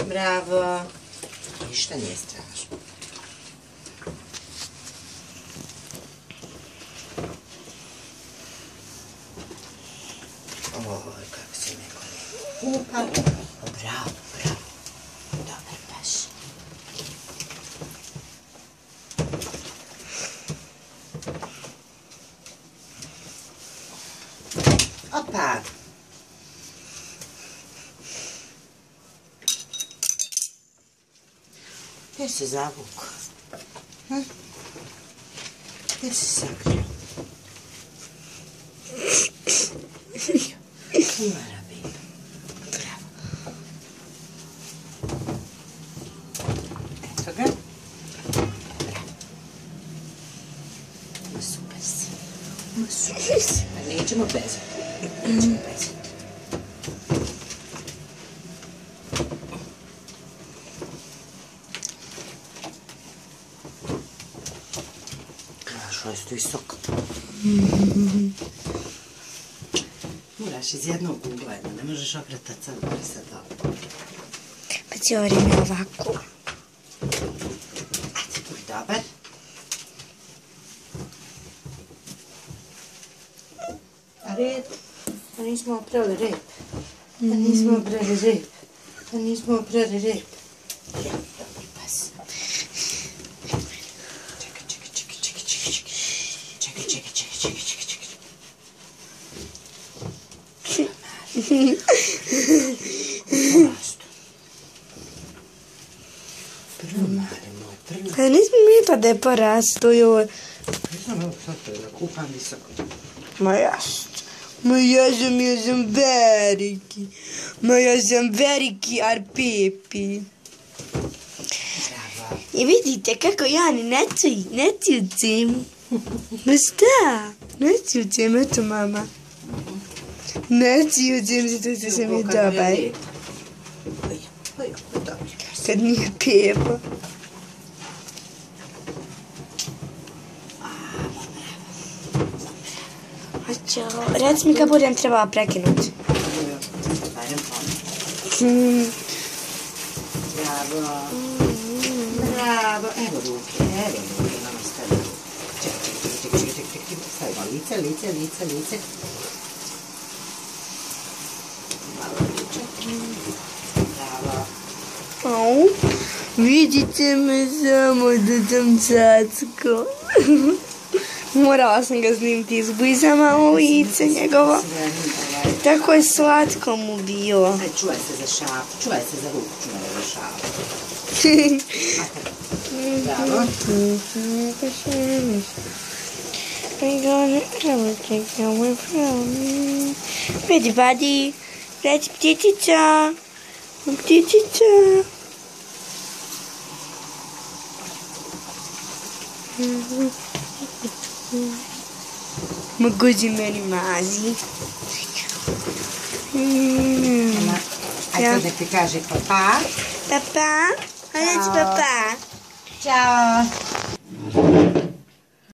Bravo. Ništa nije strašno. Oj, kako se neko lijepo. Bravo, bravo. Dobar baš. Opa. Gdje se zavukao? Gdje se sakrio? Mora biti. Bravo. Eto ga. Bravo. Ma super si. Ma super si. Pa nećemo bezati. Nećemo bezati. Što je to visoko? Moraš iz jednog ugla, ne možeš okretati sad prsa dole. Pa cijelo vrijeme ovako. Ajde, budi dobar. A red? Pa nismo oprali rep. Pa nismo oprali rep. Pa nismo oprali rep. Dobar pas. Prvo mali moj, prvo. Pa nismo mi pa da je porastu joj. Ne znam, evo sad to je da kupam visoko. Ma ja sam veliki. Ma ja sam veliki arpepi. Bravo. I vidite kako ja ne cucim. Ma šta? Ne cucim, eto mama. Ne cucim, zato što sam je dobar. Kad nije pepa. Reci mi kad budem trebala prekinuti. Bravo. Bravo. Evo ruke, nama stavimo. Čekaj. Stavimo lice. Malo liče. Bravo. Au, vidite me samo da sam cacko. Morala sam ga snimiti izbliza malo lice njegovo. Tako je slatko mu bilo. Aj, čuvaj se za šapu, čuvaj se za ruku, čuvaj za šapu. Bravo. I'm gonna ever take away from me. Ready, buddy? Ready, ptičica? Ptičica? Mogući meni mazi. Ajde da ti kaže papa. Papa? Hajde papa. Ćao.